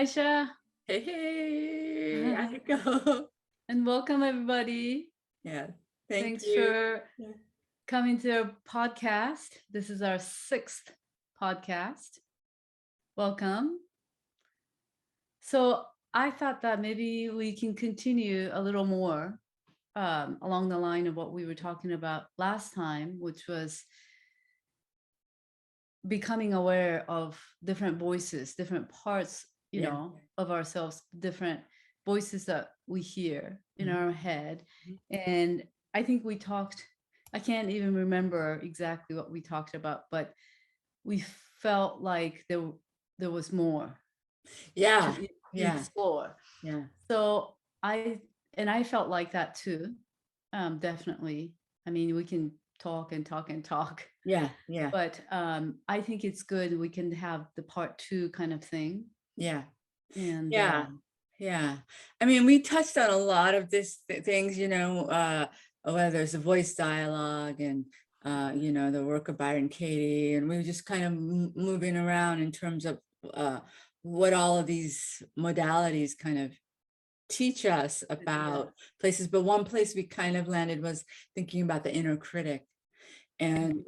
Aisha, Hey, I go. and welcome everybody. Yeah, thank Thanks you. for Yeah. coming to our podcast. This is our sixth podcast. Welcome. So, I thought that maybe we can continue a little more along the line of what we were talking about last time, which was becoming aware of different voices, different parts, Yeah. of ourselves, different voices that we hear in Mhm. our head. Mhm. And I think we talked, I can't even remember exactly what we talked about, but we felt like there was more Yeah. to Yeah. explore. Yeah. So I felt like that too. Definitely. I mean, we can talk and talk and talk, Yeah. Yeah. but I think it's good we can have the part two kind of thing. Yeah. And Yeah. Yeah. I mean, we touched on a lot of things, whether it's a voice dialogue and the work of Byron Katie, and we were just kind of moving around in terms of what all of these modalities kind of teach us yeah. about places. But one place we kind of landed was thinking about the inner critic. And,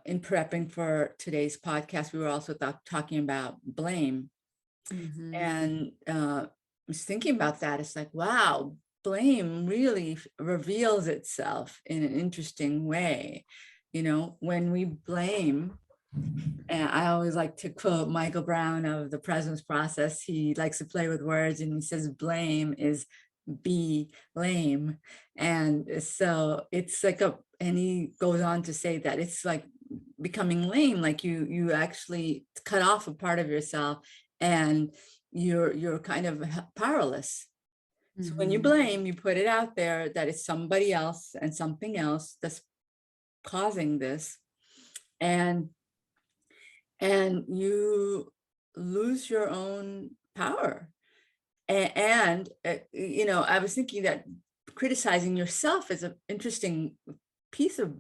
in prepping for today's podcast, we were also talking about blame. Mm-hmm. And I was thinking about that. It's like, wow, blame really reveals itself in an interesting way. When we blame, and I always like to quote Michael Brown of the Presence Process. He likes to play with words, and he says, blame is be lame. And so it's like and he goes on to say that it's like becoming lame, like you actually cut off a part of yourself and you're kind of powerless. So when you Mm-hmm. blame, you put it out there that it's somebody else and something else that's causing this, and you lose your own power. And I was thinking that criticizing yourself is an interesting piece of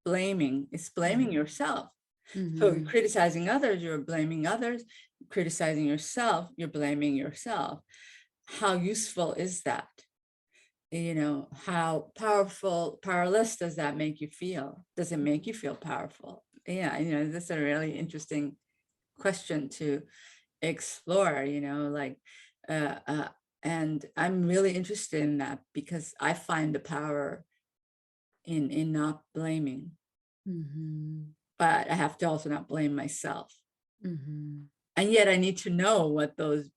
blaming. It's blaming yourself. So Mm-hmm. criticizing others, you're blaming others. Criticizing yourself, you're blaming yourself. How useful is that? How powerless does that make you feel? Does it make you feel powerful? Yeah, that's a really interesting question to explore, like, uh, uh, and I'm really interested in that because I find the power in not blaming, Mm-hmm. but I have to also not blame myself. Mm-hmm. And yet I need to know what those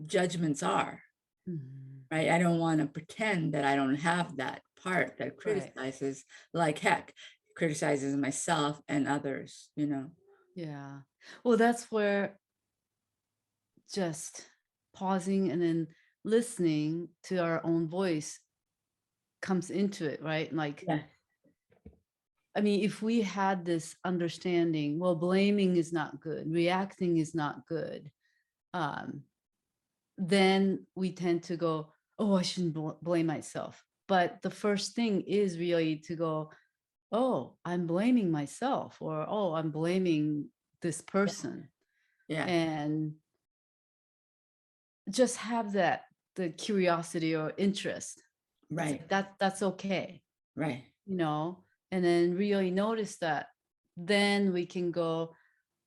judgments are, Mm-hmm. right? I don't want to pretend that I don't have that part that Right. criticizes, like heck, criticizes myself and others. Yeah. Well, that's where just pausing and then listening to our own voice comes into it, right? Like, Yeah, I mean, if we had this understanding, well, blaming is not good, reacting is not good, um, then we tend to go, oh, I shouldn't blame myself. But the first thing is really to go, oh, I'm blaming myself, or oh, I'm blaming this person. yeah, And just have that, the curiosity or interest. It's right, like that's okay, right. and then really notice that. Then we can go,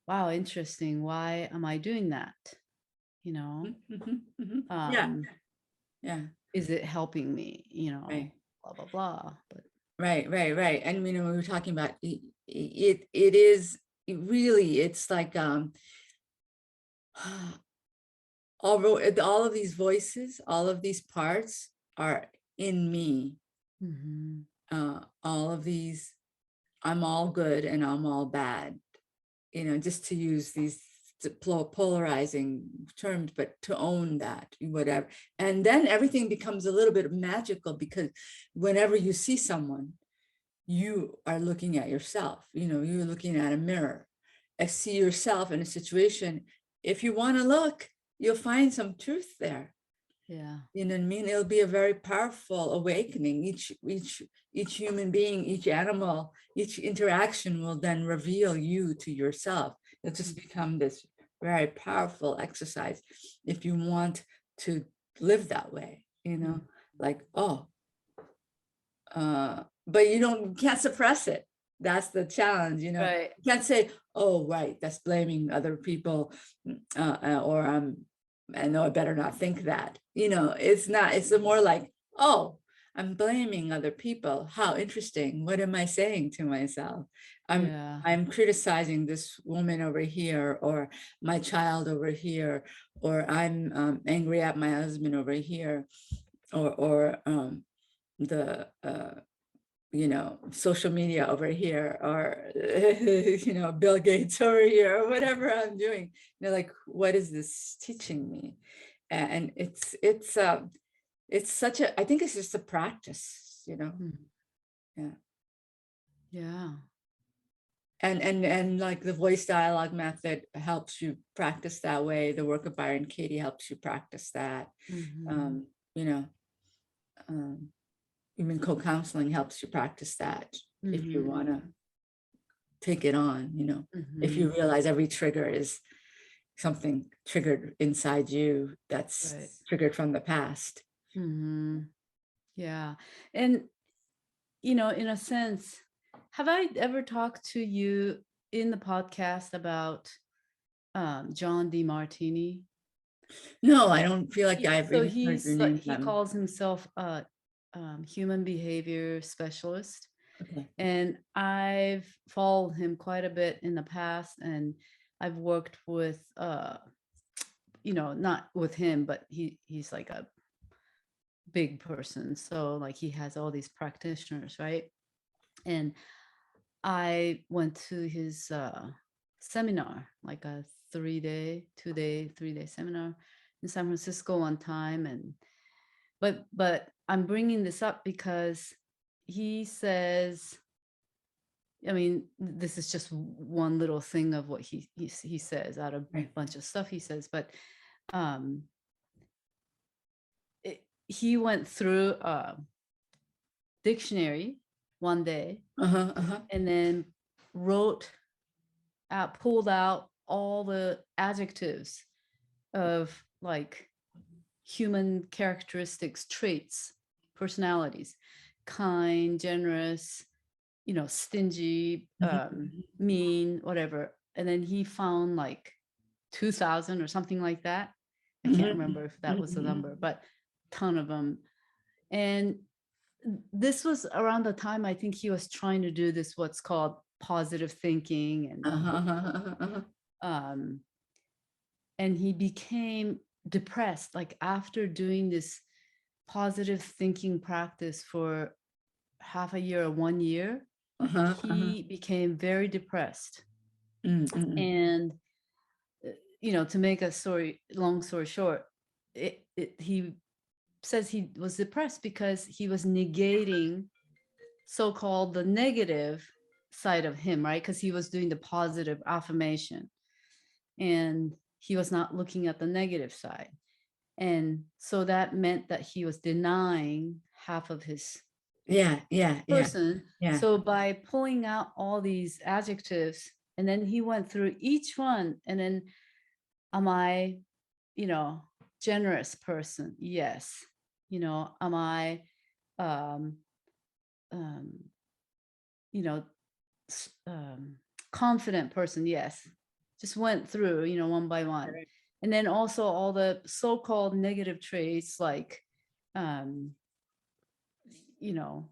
wow, interesting. Why am I doing that? You know, Mhm, mhm. Yeah, um, yeah, is it helping me? right. Blah blah blah. But Right, right, right. And we were talking about it is really, it's like all of these voices, all of these parts are in me. mhm, All of these, I'm all good and I'm all bad, just to use these polarizing terms, but to own that, whatever. And then everything becomes a little bit magical because whenever you see someone, you are looking at yourself, you're looking at a mirror and see yourself in a situation. If you want to look, you'll find some truth there. yeah, You know what I mean? It'll be a very powerful awakening. Each human being, each animal, each interaction will then reveal you to yourself. It'll just become this very powerful exercise if you want to live that way, Mm. like, oh, but you can't suppress it. That's the challenge, Right. You can't say, oh, right, that's blaming other people, or I know I better not think that. It's not, it's more like, oh, I'm blaming other people. How interesting. What am I saying to myself? I'm Yeah. I'm criticizing this woman over here, or my child over here, or I'm angry at my husband over here, or the social media over here, or Bill Gates over here, or whatever I'm doing. Like, what is this teaching me? And it's such a, I think it's just a practice, Mm. yeah. Yeah. And like the voice dialogue method helps you practice that way. The work of Byron Katie helps you practice that. Mhm. um you know um Even co-counseling helps you practice that, if you want Mhm. to take it on, if you Mhm. realize every trigger is something triggered inside you, Right. that's triggered from the past. Mhm. Yeah. And in a sense, have I ever talked to you in the podcast about John DeMartini? No, I don't feel like I've So even heard your he's like name. he calls himself a human behavior specialist, Okay. and I've followed him quite a bit in the past, and I've worked with not with him, but he's like a big person, so like he has all these practitioners, right? And I went to his seminar, like a 3-day, 2-day, 3-day seminar in San Francisco one time. And but I'm bringing this up because he says, I mean, this is just one little thing of what he says out of a Right. bunch of stuff he says, but um he went through a dictionary one day Uh-huh, uh-huh. and then wrote out, pulled out all the adjectives of like human characteristics, traits, personalities: kind, generous, stingy, Mhm, mean, whatever. And then he found like 2,000 or something like that. I can't mhm, remember if that mhm, was the mhm. number, but ton of them. And this was around the time I think he was trying to do this, what's called positive thinking, Uh-huh, uh-huh, uh-huh, uh-huh. um, and he became depressed. Like after doing this positive thinking practice for half a year or 1 year, Uh-huh, uh-huh. he became very depressed. Mm, mm, mm. And to make a long story short, he says he was depressed because he was negating so-called the negative side of him, right? Because he was doing the positive affirmation and he was not looking at the negative side. And so that meant that he was denying half of his Yeah, yeah, yeah, person. yeah. So by pulling out all these adjectives, and then he went through each one, and then, am I, you know, generous person? Yes. Am I, um, um, you know, confident person? Yes. Just went through, one by one. Right. And then also all the so-called negative traits like, um, you know,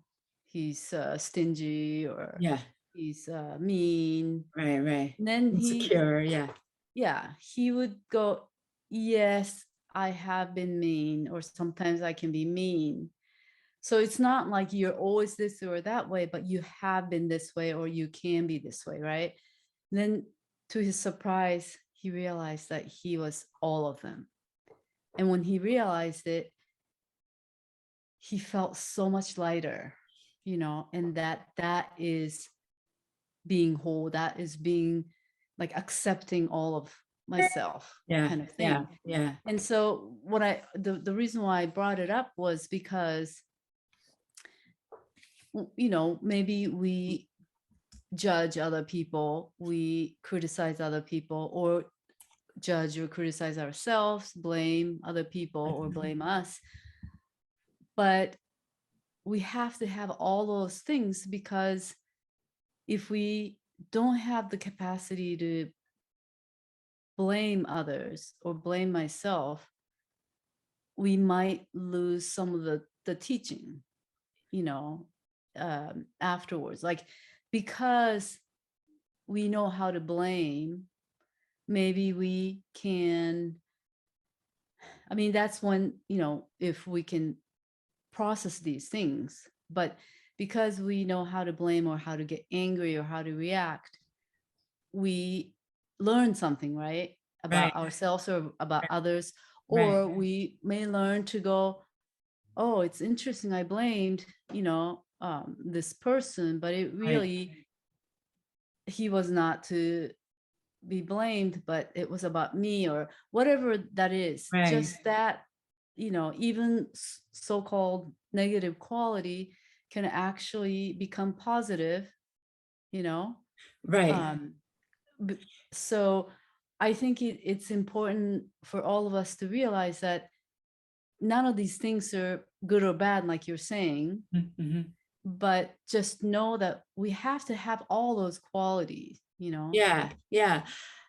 he's stingy, or Yeah, he's mean. right, right. And then Insecure, yeah. yeah, he would go, yes, I have been mean, or sometimes I can be mean. So it's not like you're always this or that way, but you have been this way, or you can be this way, right? And then to his surprise, he realized that he was all of them. And when he realized it, he felt so much lighter, and that is being whole, that is being like accepting all of myself, Yeah, kind of yeah, thing. yeah. And so the reason why I brought it up was because maybe we judge other people, we criticize other people, or judge or criticize ourselves, blame other people, or blame us. But we have to have all those things, because if we don't have the capacity to blame others or blame myself, we might lose some of the teaching, you know, afterwards. Like, because we know how to blame, maybe we can, I mean, that's when, you know, if we can process these things. But because we know how to blame or how to get angry or how to react, we learn something, right? Right, About ourselves or about others. right, Or we may learn to go, oh, it's interesting, I blamed, you know, this person, but it right, really, he was not to be blamed, but it was about me, or whatever that is. right, Just that, you know, even so-called negative quality can actually become positive, you know. right, um b- so I think it's important for all of us to realize that none of these things are good or bad, like you're saying, mhm. but just know that we have to have all those qualities, you know. Yeah, yeah.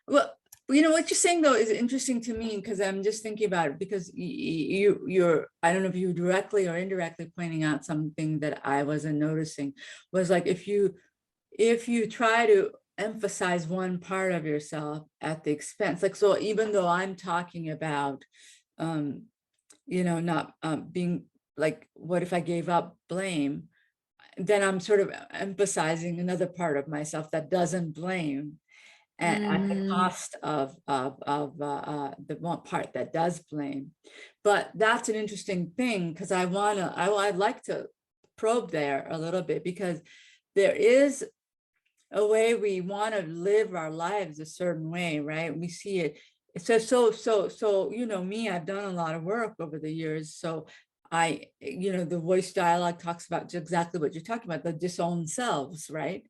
Well, you know what you're saying though is interesting to me, because I'm just thinking about it, because you're, I don't know if you directly or indirectly pointing out something that I wasn't noticing, was like if you try to emphasize one part of yourself at the expense, like, so even though I'm talking about um you know, not being like, what if I gave up blame, then I'm sort of emphasizing another part of myself that doesn't blame at the Hmm. cost of the one part that does blame. But that's an interesting thing, because I'd like to probe there a little bit, because there is a way we want to live our lives a certain way, right? We see it. So, you know, me, I've done a lot of work over the years. So you know, the voice dialogue talks about exactly what you're talking about, the disowned selves, right?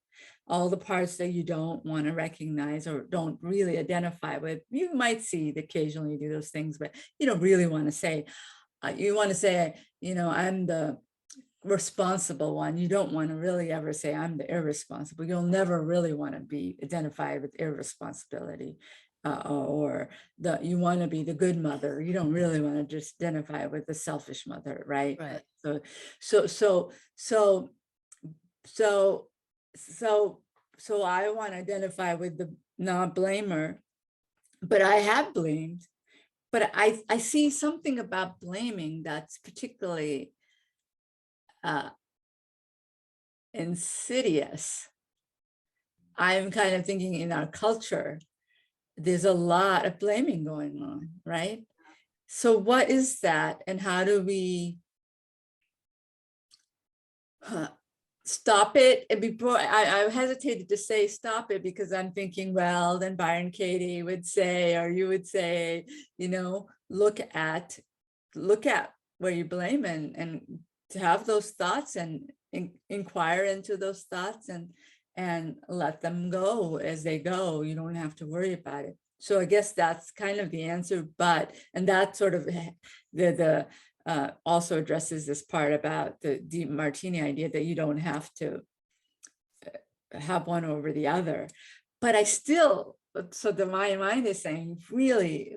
All the parts that you don't want to recognize or don't really identify with. You might see occasionally do those things, but you don't really want to say, you want to say, you know, I'm the responsible one. You don't want to really ever say I'm the irresponsible. You'll never really want to be identified with irresponsibility, or the you want to be the good mother. You don't really want to just identify with the selfish mother, right? Right. So so so so so so so I want to identify with the non-blamer, but I have blamed. But I see something about blaming that's particularly uh, insidious. I'm kind of thinking in our culture, there's a lot of blaming going on, right? So what is that, and how do we stop it? And before I hesitated to say stop it, because I'm thinking, well, then Byron Katie would say, or you would say, you know, look at where you blame, and to have those thoughts and inquire into those thoughts, and let them go as they go. You don't have to worry about it. So I guess that's kind of the answer, but, and that sort of the also addresses this part about the Martini idea that you don't have to have one over the other. But I still, so the my mind is saying, really,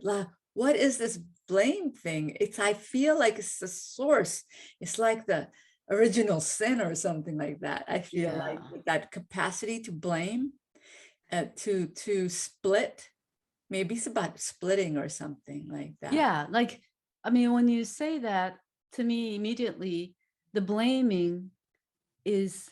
what is this blame thing? It's, I feel like it's the source. It's like the original sin or something like that. I feel Yeah. like that capacity to blame, to split. Maybe it's about splitting or something like that. Yeah. Like, I mean, when you say that, to me, immediately, the blaming is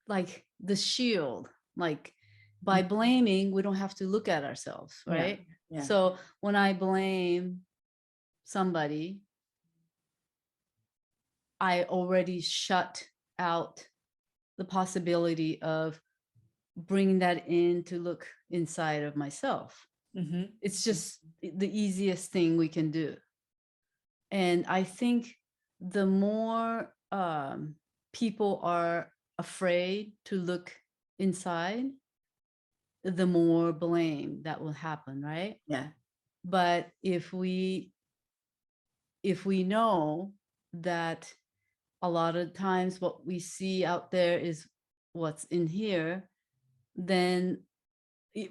like the shield. Like, by Mm, blaming, we don't have to look at ourselves, yeah, right? yeah. So when I blame somebody, I already shut out the possibility of bringing that in to look inside of myself. Hmm. It's just the easiest thing we can do. And I think the more people are afraid to look inside, the more blame that will happen, right? Yeah. But if we know that a lot of times what we see out there is what's in here, then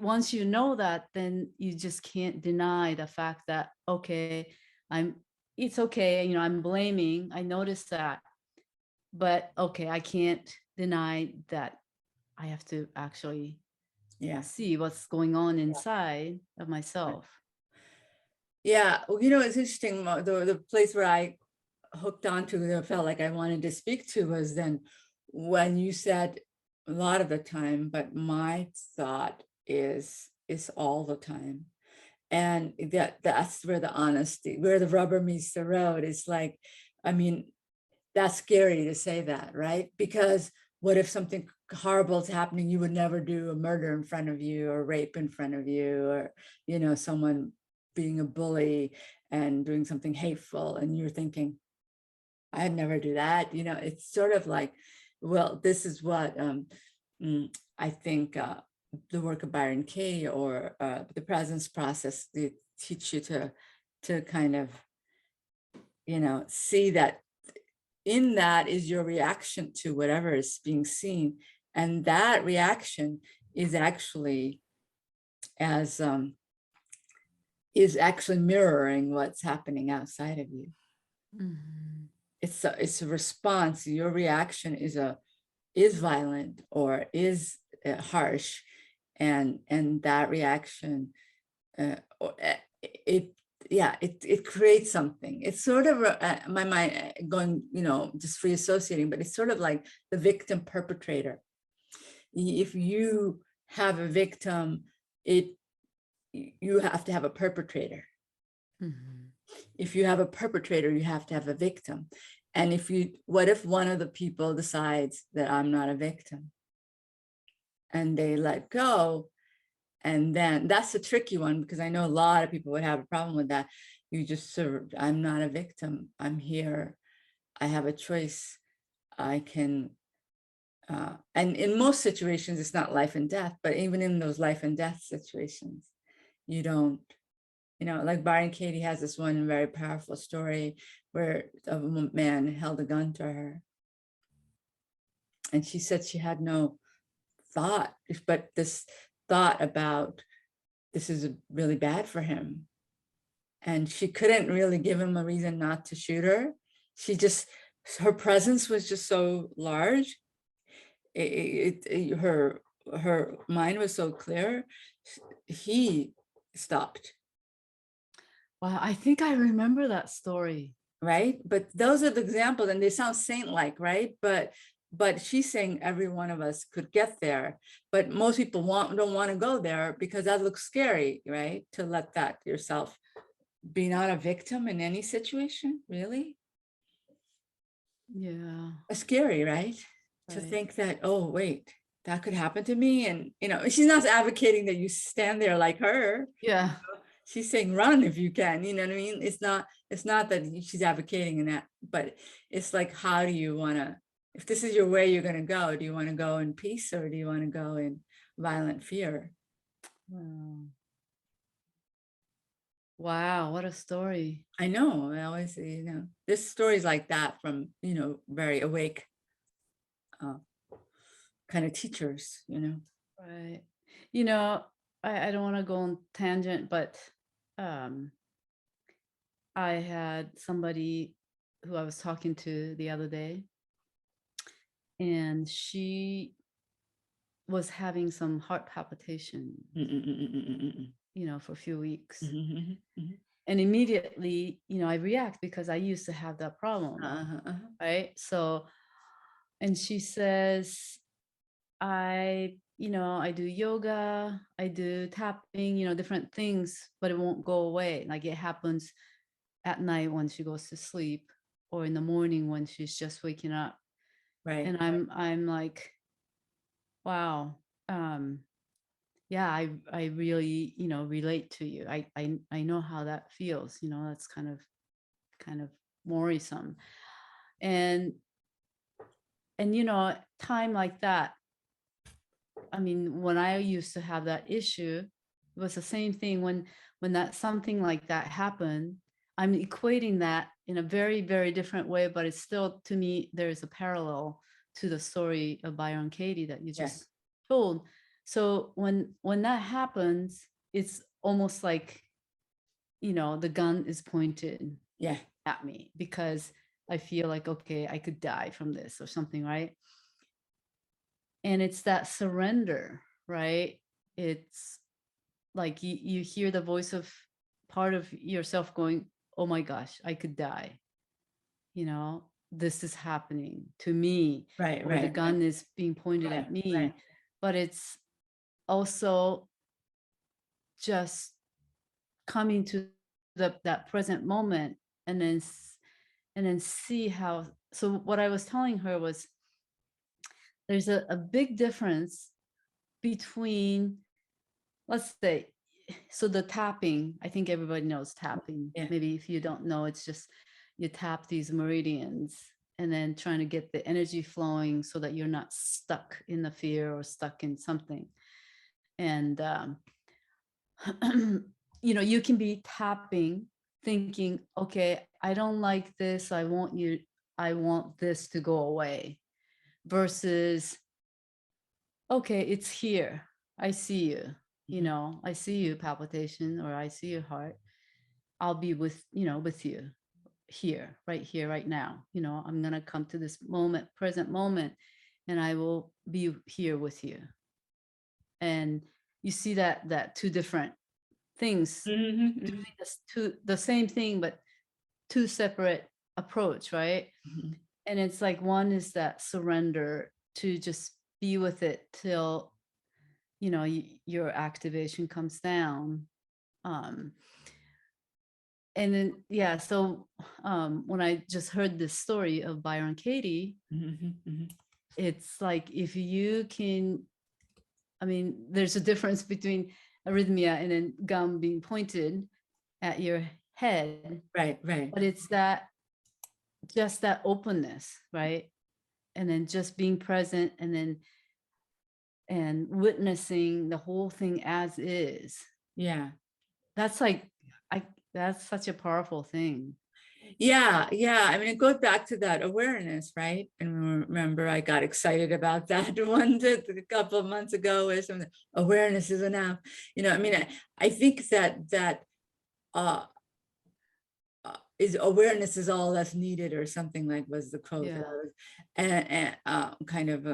once you know that, then you just can't deny the fact that, okay, I'm, it's okay, I'm blaming, I noticed that, but okay, I can't deny that I have to actually Yeah. see what's going on inside of myself. Yeah. Well, it's interesting. The place where I hooked onto that I felt like I wanted to speak to was then when you said a lot of the time, but my thought is all the time. And that's where the honesty, where the rubber meets the road. It's like, I mean, that's scary to say that, right? Because what if something horrible is happening? You would never do a murder in front of you, or rape in front of you, or someone being a bully and doing something hateful, and you're thinking, I'd never do that. It's sort of like, well, this is what I think the work of Byron Katie, or the presence process, they teach you to kind of see that in that is your reaction to whatever is being seen, and that reaction is actually as is actually mirroring what's happening outside of you. Mhm. It's a response. Your reaction is violent, or is harsh, and that reaction it yeah, it creates something. It's sort of my mind going, just free associating, but it's sort of like the victim perpetrator. If you have a victim, you have to have a perpetrator. Mhm. If you have a perpetrator, you have to have a victim. And what if one of the people decides that I'm not a victim, and they let go? And then that's a tricky one, because I know a lot of people would have a problem with that. You just served, I'm not a victim, I'm here, I have a choice, I can, and in most situations, it's not life and death, but even in those life and death situations, you don't, like Byron Katie has this one very powerful story where a man held a gun to her. And she said she had no thought, but this thought about, this is really bad for him. And she couldn't really give him a reason not to shoot her. Her presence was just so large. Her mind was so clear. He stopped. Wow, I think I remember that story. Right. But those are the examples, and they sound saint-like, right? But she's saying every one of us could get there, but most people don't want to go there, because that looks scary, right? To let that yourself be not a victim in any situation, really. Yeah, It's scary, right? To right. think that, oh, wait, that could happen to me. And, she's not advocating that you stand there like her. Yeah. She's saying run if you can, you know what I mean? It's not that she's advocating in that, but it's like, how do you want to, if this is your way you're going to go, do you want to go in peace, or do you want to go in violent fear? Wow. Wow, what a story. I know, I always say, this stories like that from, very awake uh, kind of teachers, Right. You know, I don't want to go on tangent, but um I had somebody who I was talking to the other day, and she was having some heart palpitation, Mm, mm, mm, mm, mm, mm, for a few weeks. mhm, mhm, mhm. And immediately, I react because I used to have that problem, Uh-huh, uh-huh. right? So, and she says, I do yoga, I do tapping, different things, but it won't go away. Like it happens at night when she goes to sleep, or in the morning when she's just waking up. Right. And I'm like, wow. Yeah, I really, relate to you. I know how that feels, that's kind of worrisome. And time like that, I mean, when I used to have that issue, it was the same thing when that something like that happened. I'm equating that in a very, very different way, but it's still, to me, there's a parallel to the story of Byron Katie that you Yeah. just told. So when that happens, it's almost like, the gun is pointed Yeah. at me because I feel like, okay, I could die from this or something, right? And it's that surrender, right? It's like you hear the voice of part of yourself going, oh my gosh, I could die. This is happening to me, Right. or the Right. gun is being pointed Right. at Right. me. But it's also just coming to that present moment, and then see how. So what I was telling her was, there's a big difference between, let's say, so the tapping, I think everybody knows tapping. Yeah. Maybe if you don't know, it's just you tap these meridians and then trying to get the energy flowing so that you're not stuck in the fear or stuck in something. And you can be tapping, thinking, okay, I don't like this, I want this to go away, versus, okay, it's here, I see you, Mhm. I see you, palpitation, or I see your heart, I'll be with you here, right now. I'm going to come to this moment, present moment, and I will be here with you. And you see that two different things, Mhm. doing Mhm. the same thing, but two separate approach, right? Mhm. And it's like, one is that surrender to just be with it till your activation comes down. um and then, yeah, so when I just heard this story of Byron Katie, Mhm. Mhm. it's like, if you can, I mean, there's a difference between arrhythmia and then gum being pointed at your head, Right. Right. but it's just that openness, right? And then just being present, and witnessing the whole thing as is. Yeah. That's like, I that's such a powerful thing. Yeah, yeah. I mean, it goes back to that awareness, right? And remember, I got excited about that a couple of months ago, or something. Awareness is enough. I mean, I think that uh, is awareness is all that's needed, or something, like was the quote that Yeah. I was kind of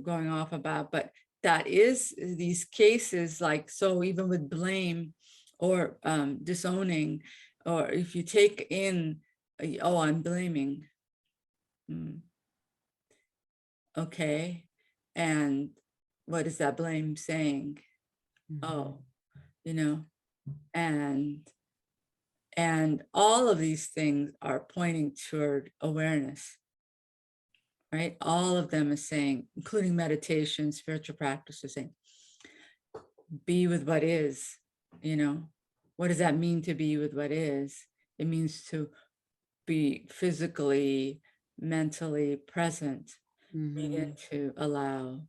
going off about. But that is these cases, like, so even with blame or disowning, or if you take in, oh, I'm blaming. Okay. And what is that blame saying? Oh, you know, and all of these things are pointing toward awareness, right? All of them is saying, including meditation, spiritual practices, saying, be with what is. What does that mean, to be with what is? It means to be physically, mentally present. Begin Mhm. to allow.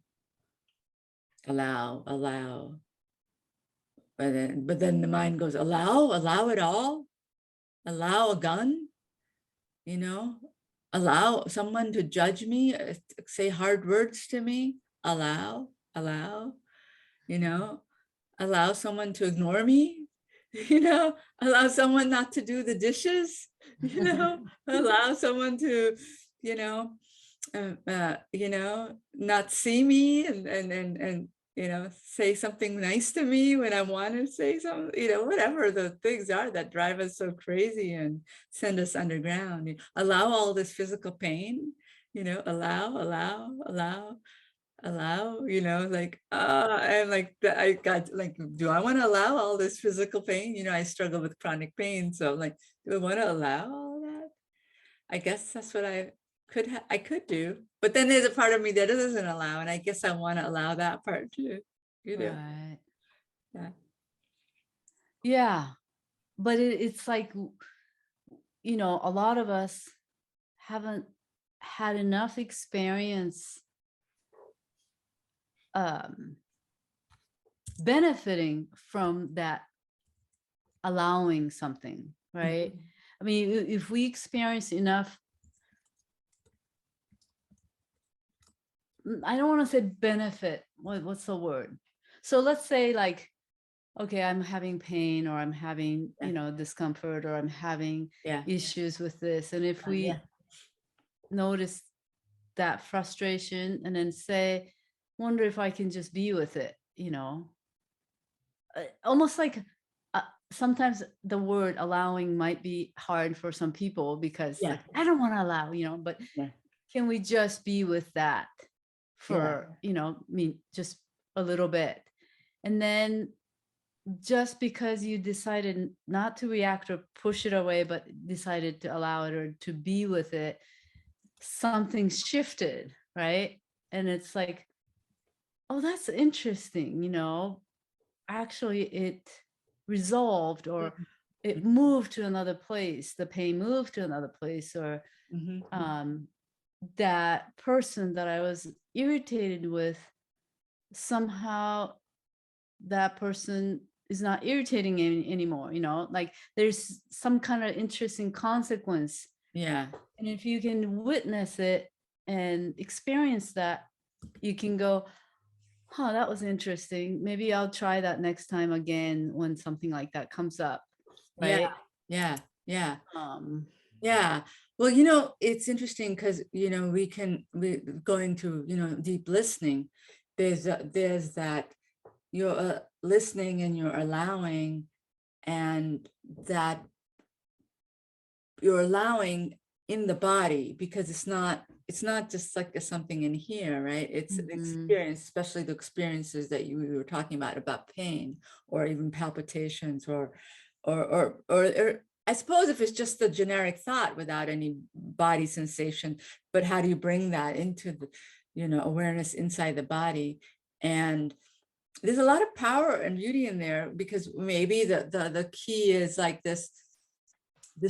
But then the mind goes, allow it all, allow a gun, you know, allow someone to judge me, say hard words to me, allow, you know, allow someone to ignore me, allow someone not to do the dishes, allow someone to, you know, not see me, and say something nice to me when I want to say something, whatever the things are that drive us so crazy and send us underground. Allow all this physical pain, allow, like, I'm like, I got like, do I want to allow all this physical pain? I struggle with chronic pain. So I'm like, do I want to allow all that? I guess that's what I could do. But then there's a part of me that doesn't allow, and I guess I want to allow that part too. Right. Yeah. Yeah. But it's like, a lot of us haven't had enough experience, um, benefiting from that allowing something, right? I mean, if we experience enough, I don't want to say benefit. What's the word? So let's say like, okay, I'm having pain or I'm having, Yeah. discomfort or I'm having Yeah. issues with this. And if Yeah. we notice that frustration and then say, wonder if I can just be with it, almost like uh, sometimes the word allowing might be hard for some people because Yeah. like, I don't want to allow, but Yeah. can we just be with that Yeah. for, I mean, just a little bit. And then just because you decided not to react or push it away, but decided to allow it or to be with it, something shifted, right? And it's like, oh, that's interesting, actually it resolved or it moved to another place, the pain moved to another place, or Mm-hmm. that person that I was irritated with, somehow that person is not irritating anymore, like there's some kind of interesting consequence. Yeah. And if you can witness it and experience that, you can go, huh, that was interesting. Maybe I'll try that next time again when something like that comes up, Yeah. right? Yeah. Yeah. Um, Yeah. Well, it's interesting because, we going to, deep listening, there's that you're listening and you're allowing, and that you're allowing in the body, because it's not just like something in here, right? It's an mhm, experience, especially the experiences that we were talking about pain, or even palpitations, or I suppose if it's just the generic thought without any body sensation, but how do you bring that into the, awareness inside the body? And there's a lot of power and beauty in there, because maybe the key is like this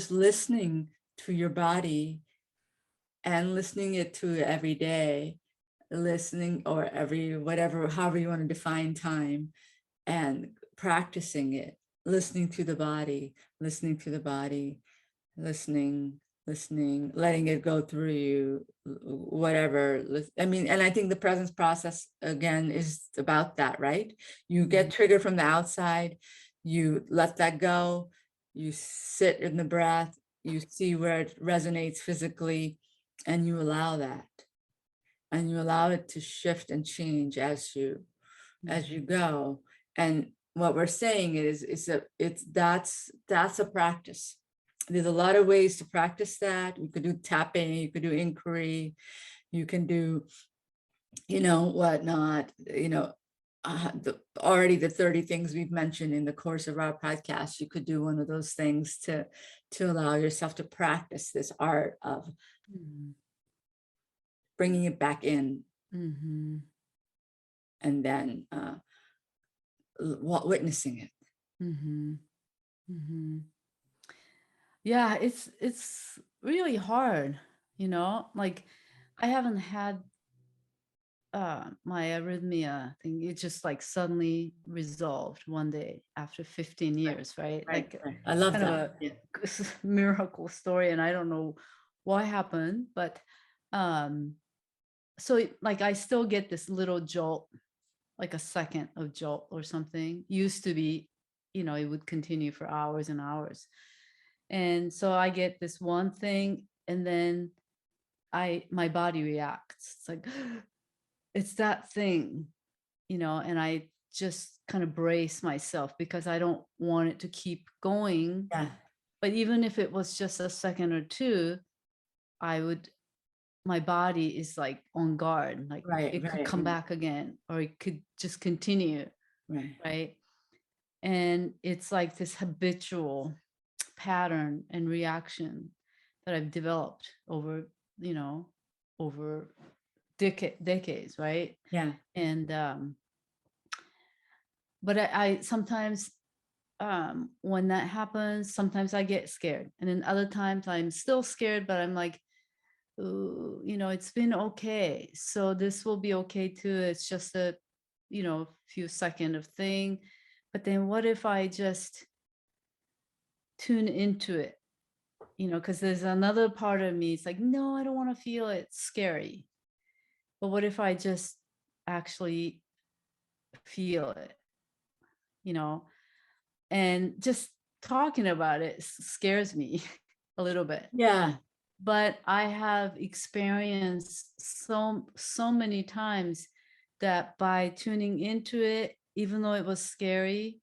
listening to your body, and listening it to every day, listening, or every whatever, however you want to define time, and practicing it, listening to the body, listening to the body, listening, letting it go through you, whatever. I mean, and I think the presence process again is about that, right? You get triggered from the outside, you let that go, you sit in the breath, you see where it resonates physically, and you allow that, and you allow it to shift and change as you go. And what we're saying is that that's a practice. There's a lot of ways to practice that. You could do tapping, you could do inquiry, you can do, whatnot, already the 30 things we've mentioned in the course of our podcast. You could do one of those things to allow yourself to practice this art of mhm, bringing it back in, mhm, and then witnessing it. mhm, mhm. Yeah, it's really hard, like I haven't had my arrhythmia thing. It just like suddenly resolved one day after 15 years, right? Right, Like right. I love kind of that. a Yeah. miracle story, and I don't know what happened, but um so like I still get this little jolt, like a second of jolt or something. Used to be, it would continue for hours and hours. And so I get this one thing, and then my body reacts. It's like it's that thing, and I just kind of brace myself because I don't want it to keep going. Yeah. But even if it was just a second or two, I would, my body is like on guard, like Right, it could right, come back again or it could just continue, right. right? And it's like this habitual pattern and reaction that I've developed over, you know, over decades, right? Yeah. And but I sometimes when that happens, sometimes I get scared, and then other times I'm still scared, but I'm like, ooh, it's been okay, so this will be okay too. It's just a, few second of thing. But then what if I just tune into it? Because there's another part of me, it's like, no, I don't want to feel it. It's scary. But what if I just actually feel it, you know? And just talking about it scares me a little bit. Yeah. But I have experienced so many times that by tuning into it, even though it was scary,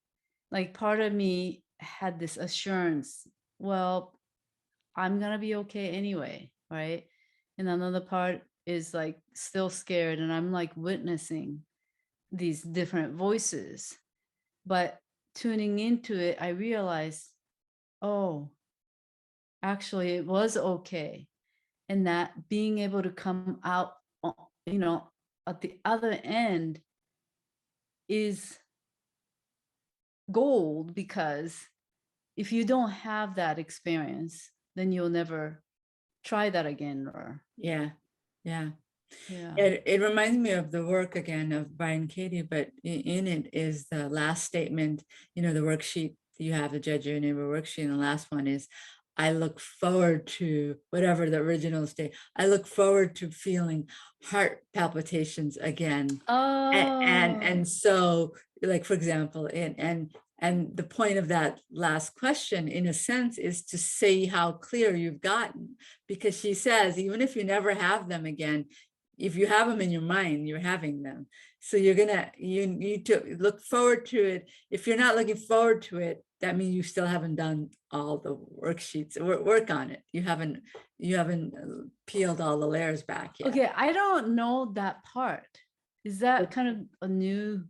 like part of me had this assurance, well, I'm gonna be okay anyway, right? And another part is like still scared, and I'm like witnessing these different voices. But tuning into it, I realized, oh, actually, it was okay. And that being able to come out, you know, at the other end is gold, because if you don't have that experience, then you'll never try that again. Or Yeah. Yeah. yeah. It reminds me of the work again of Byron Katie, but in it is the last statement, the worksheet, you have the judge your neighbor worksheet, and the last one is, I look forward to whatever the original state. I look forward to feeling heart palpitations again. And Oh, so, like, for example, and the point of that last question, in a sense, is to see how clear you've gotten, because she says, even if you never have them again, if you have them in your mind, you're having them. So you need to look forward to it. If you're not looking forward to it, that means you still haven't done all the worksheets, work on it. You haven't peeled all the layers back yet. okay. I don't know that part. Is that kind of a new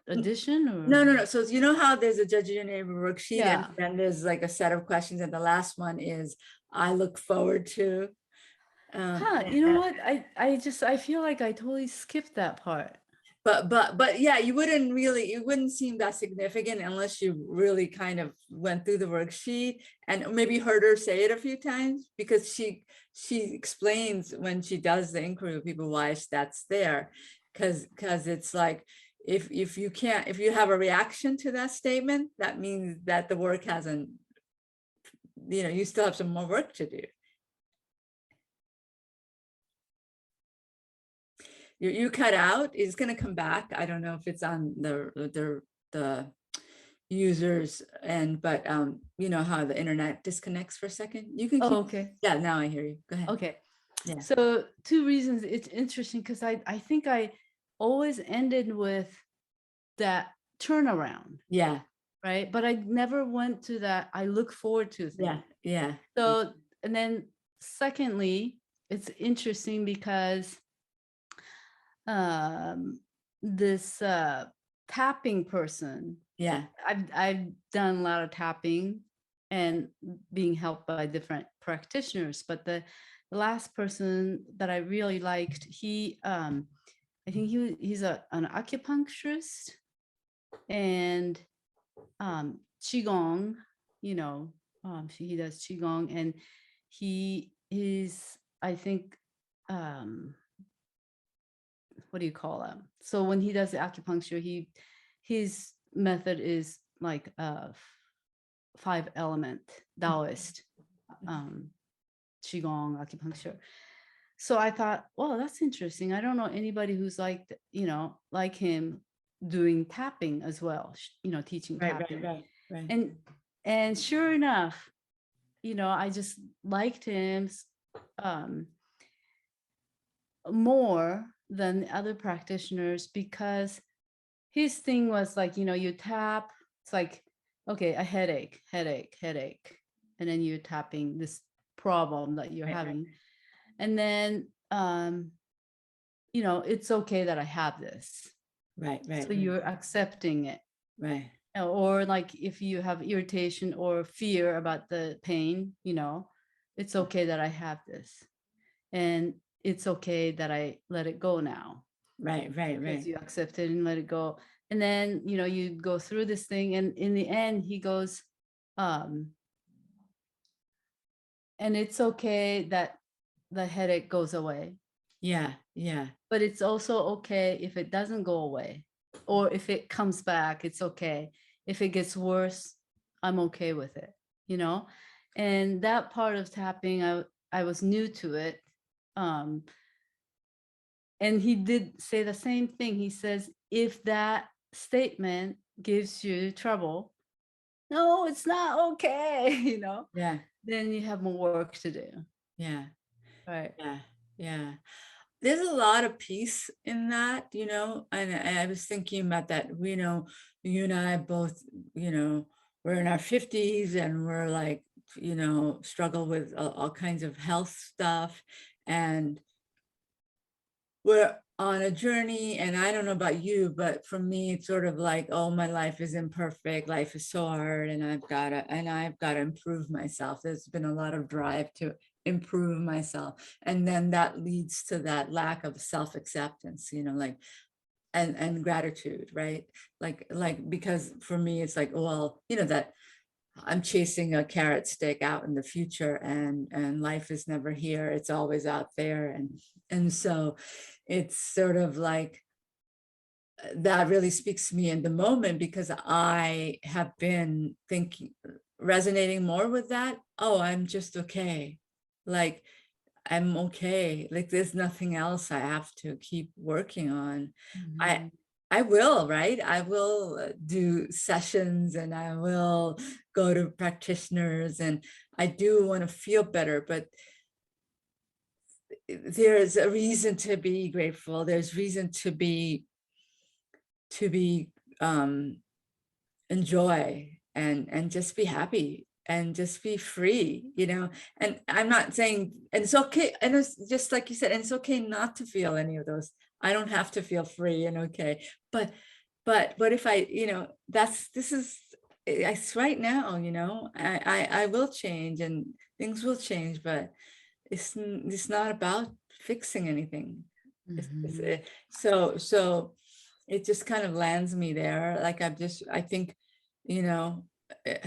addition, or? No. So you know how there's a judge your neighbor worksheet, and Yeah. then there's like a set of questions, and the last one is, I look forward to. Huh. You know what? I feel like I totally skipped that part. But yeah, it wouldn't seem that significant unless you really kind of went through the worksheet and maybe heard her say it a few times, because she explains when she does the inquiry with people why that's there. Because it's like, if you have a reaction to that statement, that means that the work hasn't, you still have some more work to do. You cut out. It's going to come back. I don't know if it's on the users end, but you know how the internet disconnects for a second. You can Oh, keep. okay. Yeah, now I hear you. Go ahead. Okay. Yeah. So two reasons it's interesting, because I think I always ended with that turnaround, Yeah. right? But I never went to that I look forward to Yeah. thing. Yeah. So, and then secondly, it's interesting because um this tapping person, Yeah. I've done a lot of tapping and being helped by different practitioners, but the last person that I really liked, I think he's an acupuncturist, and qigong, he does qigong, and he is, I think, um what do you call him? So when he does the acupuncture, his method is like 5 element Taoist um, qigong acupuncture. So I thought, well, that's interesting. I don't know anybody who's like him, doing tapping as well. Teaching Right. tapping, Right. and sure enough, I just liked him um, more than the other practitioners, because his thing was like, you tap, it's like, okay, a headache, and then you're tapping this problem that you're Right. having. And then, it's okay that I have this. Right. So you're accepting it. Right. Or like if you have irritation or fear about the pain, it's okay that I have this. And it's okay that I let it go now, Right. because you accept it and let it go. And then, you go through this thing, and in the end, he goes, and it's okay that the headache goes away, Yeah. Yeah. but it's also okay if it doesn't go away. or if it comes back, it's okay. If it gets worse, I'm okay with it, you know? And that part of tapping, I was new to it. Um, and he did say the same thing. He says, if that statement gives you trouble, no, it's not okay, you know, Yeah. then you have more work to do. Yeah. Right. Yeah. Yeah. There's a lot of peace in that, and I was thinking about that, you and I both, we're in our 50s and we're like, struggle with all kinds of health stuff. And we're on a journey, and I don't know about you, but for me, it's sort of like, oh, my life is imperfect. Life is so hard, and I've got to improve myself. There's been a lot of drive to improve myself. And then that leads to that lack of self-acceptance, like, and gratitude, right? Like, because for me, it's like, well, that I'm chasing a carrot stick out in the future, and life is never here. It's always out there. And so it's sort of like that really speaks to me in the moment, because I have been thinking, resonating more with that. Oh, I'm just okay. Like, I'm okay. Like, there's nothing else I have to keep working on. I Mhm. I will, right? I will do sessions, and I will go to practitioners, and I do want to feel better, but there's a reason to be grateful. There's reason to be enjoy, and just be happy, and just be free, and I'm not saying, and it's okay, and it's just like you said, and it's okay not to feel any of those. I don't have to feel free and okay, but what if I, this is, it's right now, I will change, and things will change, but it's not about fixing anything. Mhm. So it just kind of lands me there. Like, I think, you know, eh,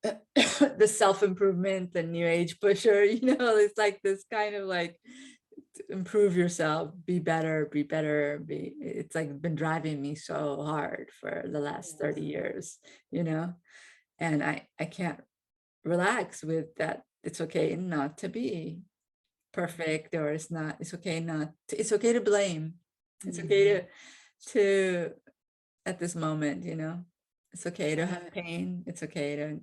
the self-improvement, the new age pusher, it's like this kind of like, improve yourself, be better, it's like been driving me so hard for the last 30 years, and I can't relax with that. It's okay not to be perfect, or it's okay to blame. It's okay Mhm. to at this moment, it's okay to have Right. pain. It's okay to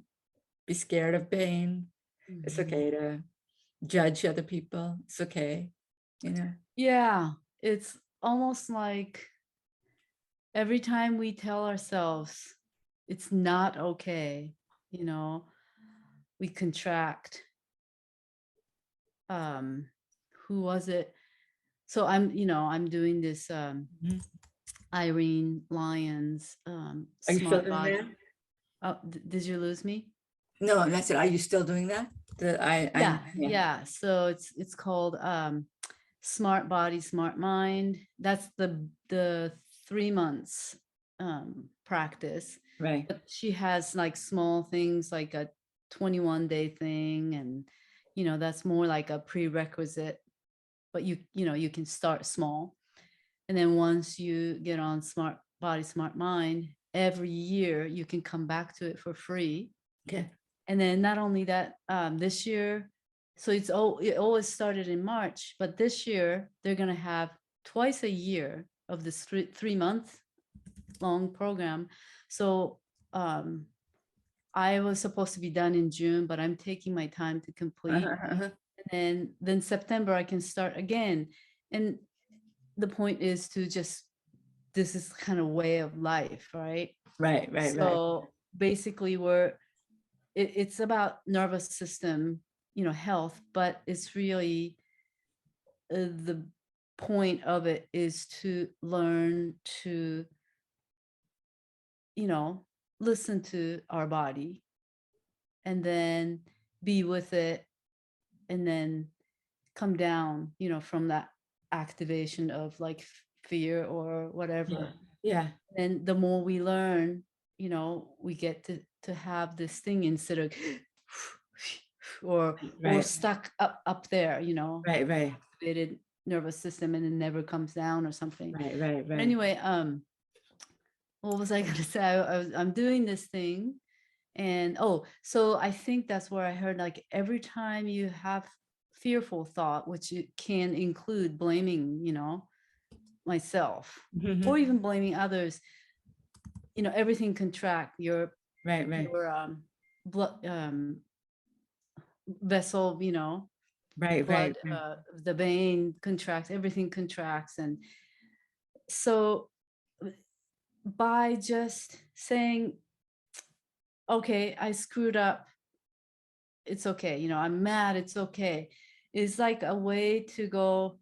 be scared of pain. It's Mhm. okay to judge other people. It's okay, you know. Yeah, it's almost like every time we tell ourselves it's not okay, you know, we contract. Um, who was it? So I'm doing this Mhm. Irene Lyons Are you still smart doing body. that? Oh, did you lose me? No, that's it. Are you still doing that? Yeah, Yeah. yeah. So it's called Smart Body, Smart Mind. That's the 3 months practice. Right. But she has like small things like a 21-day thing, and that's more like a prerequisite, but you can start small. And then once you get on Smart Body, Smart Mind, every year you can come back to it for free. Okay. And then not only that, this year, so it always started in March, but this year they're gonna have twice a year of this 3 month long program. So um, I was supposed to be done in June, but I'm taking my time to complete. Uh-huh. And then September I can start again. And the point is to just, this is kind of way of life, right? Right, right, right. So basically it's about nervous system, health, but it's really the point of it is to learn to, you know, listen to our body and then be with it, and then come down, from that activation of like fear or Yeah. whatever. Yeah. And the more we learn, we get to have this thing instead of or Right. stuck up there, Right, right. activated nervous system and it never comes down or something. Right, right, But right. anyway, what was I gonna say? I'm doing this thing, and so I think that's where I heard, like, every time you have fearful thought, which it can include blaming, myself, or Mhm. even blaming others, everything contract, your Right, right, your blood vessel, right, right, blood, right. the vein contracts, everything contracts. And so by just saying, okay, I screwed up, it's okay, I'm mad, it's okay, is like a way to go,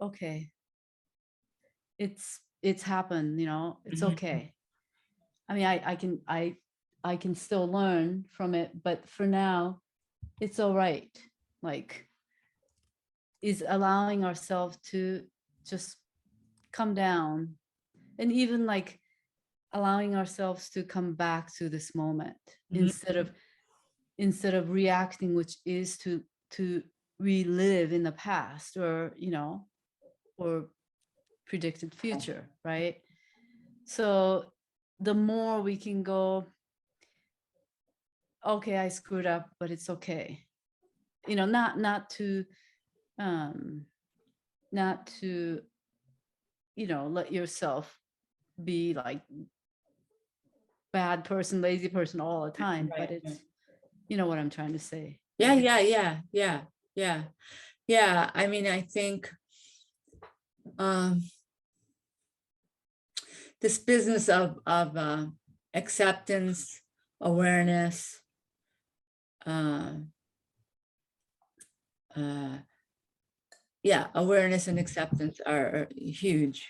okay, it's happened, it's Mhm. okay. I mean, I can still learn from it, but for now, it's all right. Like, is allowing ourselves to just come down, and even like allowing ourselves to come back to this moment, Mhm. instead of reacting, which is to relive in the past, or predicted future, right? So the more we can go, okay, I screwed up, but it's okay, um not to let yourself be like bad person, lazy person all the time, but Right, it's, right. what I'm trying to say. Yeah, Yeah. yeah, yeah, yeah, yeah, yeah. I mean, I think um, this business of acceptance, awareness, uh, uh, yeah, awareness and acceptance are huge,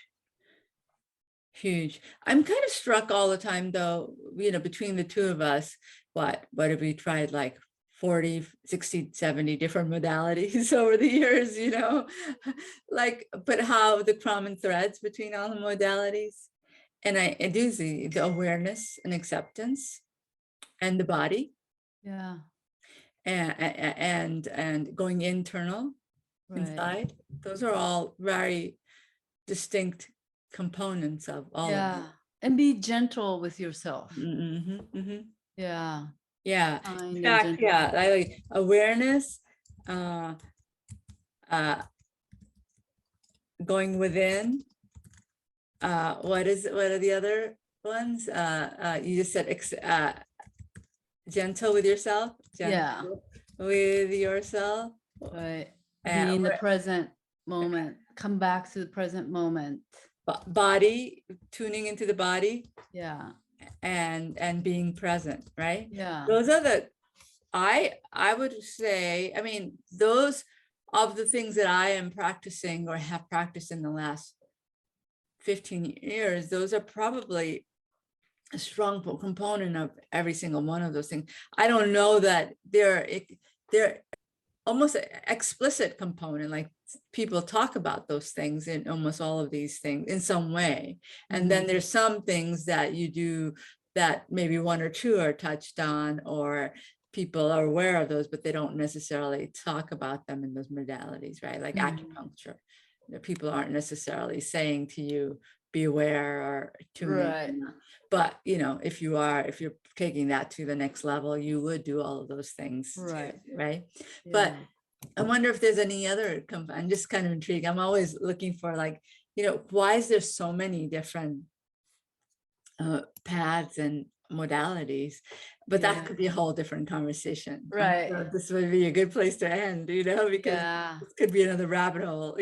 huge. I'm kind of struck all the time, though, between the two of us, what have we tried, like 40, 60, 70 different modalities over the years, like, but how the common threads between all the modalities. And I do see the awareness and acceptance and the body Yeah. and going internal Right. inside. Those are all very distinct components of all of Yeah. And be gentle with yourself. it. Yeah. Yeah. In Kind and fact, gentle. yeah, I like awareness, uh, uh, going within. What are the other ones? You just said gentle with yourself, Yeah. gentle with yourself, Right. and Be in the present moment. Come back to the present moment. body, tuning into the body Yeah. and being present, right? Yeah. Those are the, I would say, I mean, those of the things that I am practicing or have practiced in the last 15 years, those are probably a strong component of every single one of those things. I don't know that they're almost an explicit component, like people talk about those things in almost all of these things in some way. And then there's some things that you do that maybe one or two are touched on, or people are aware of those, but they don't necessarily talk about them in those modalities, right? Like acupuncture. People aren't necessarily saying to you, be aware or tune Right. in. But if you're taking that to the next level, you would do all of those things too, Right. right? Yeah. But I wonder if there's any other, I'm just kind of intrigued. I'm always looking for, like, why is there so many different paths and modalities? But that Yeah. could be a whole different conversation. I'm Right. sure this would be a good place to end, because Yeah. this could be another rabbit hole.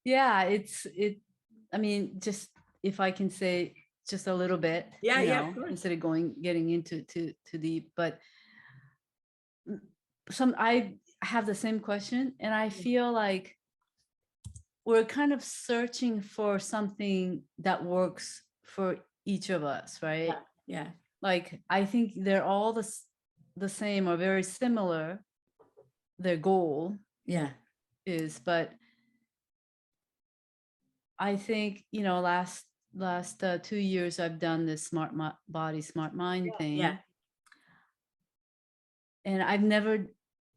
Yeah. I mean, just if I can say just a little bit, Yeah, yeah, of course. instead of getting into too deep, but I have the same question, and I feel like we're kind of searching for something that works for each of us, right? Yeah, yeah, Like, I think they're all the same or very similar, their goal yeah, is, but I think, last 2 years I've done this smart body, smart mind yeah, thing, and I've never,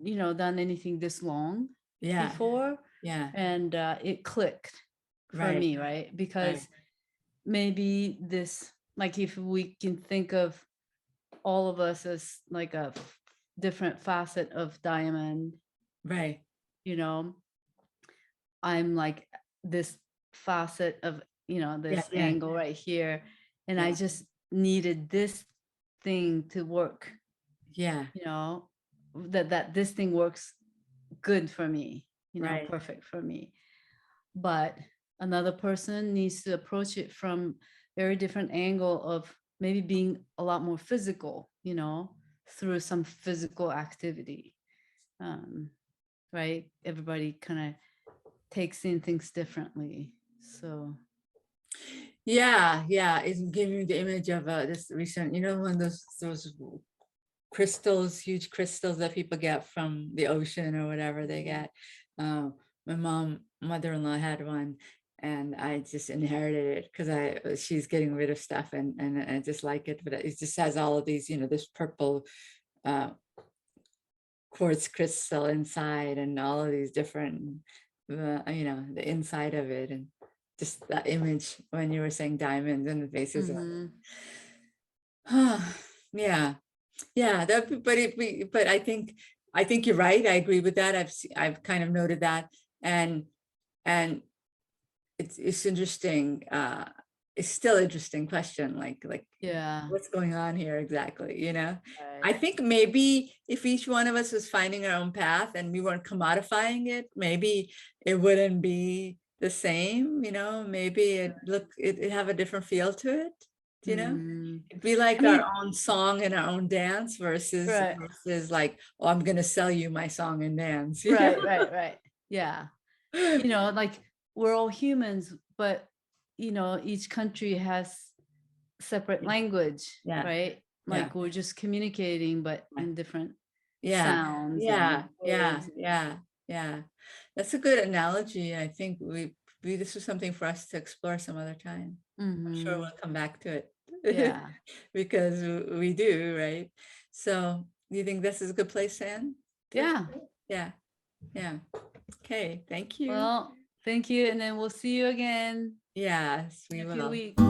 done anything this long. Yeah. before, Yeah. and it clicked for Right. me, right? Right. Because maybe this, like if we can think of all of us as like a different facet of diamond, Right. you know, I'm like this facet of, Yeah. this Yeah. angle right here. And I Yeah. just needed this thing to work, Yeah. that this thing works good for me, Right. perfect for me. But another person needs to approach it from very different angle of maybe being a lot more physical, through some physical activity. Um, right? Everybody kind of takes in things differently. So Yeah. Yeah. It's giving me the image of this recent, one of those crystals, huge crystals that people get from the ocean or whatever they get. My mother-in-law had one, and I just inherited it because she's getting rid of stuff, and I just like it, but it just has all of these, this purple uh, quartz crystal inside, and all of these different, the inside of it, and just that image when you were saying diamonds and the faces. mhm. Yeah. Yeah, but I think you're right. I agree with that. I've kind of noted that, and and it's interesting. It's still interesting question, like Yeah, what's going on here exactly, I right. think maybe if each one of us was finding our own path and we weren't commodifying it, maybe it wouldn't be the same, maybe it'd have a different feel to it, you know? Mm. It'd be I like our mean, own song and our own dance right, versus like, oh, I'm gonna sell you my song and dance, right. Yeah. Like we're all humans, but each country has separate language, Yeah, right? yeah, Like we're just communicating, but in different yeah, sounds yeah, and yeah, ways. yeah, yeah. That's a good analogy. I think this was something for us to explore some other time. I'm sure Hmm. we'll come back to it Yeah. because we do, right? So do you think this is a good place, Anne? Yeah. Yeah, yeah. Okay, thank you. Well, thank you. And then we'll see you again Yes, in we a few will. weeks.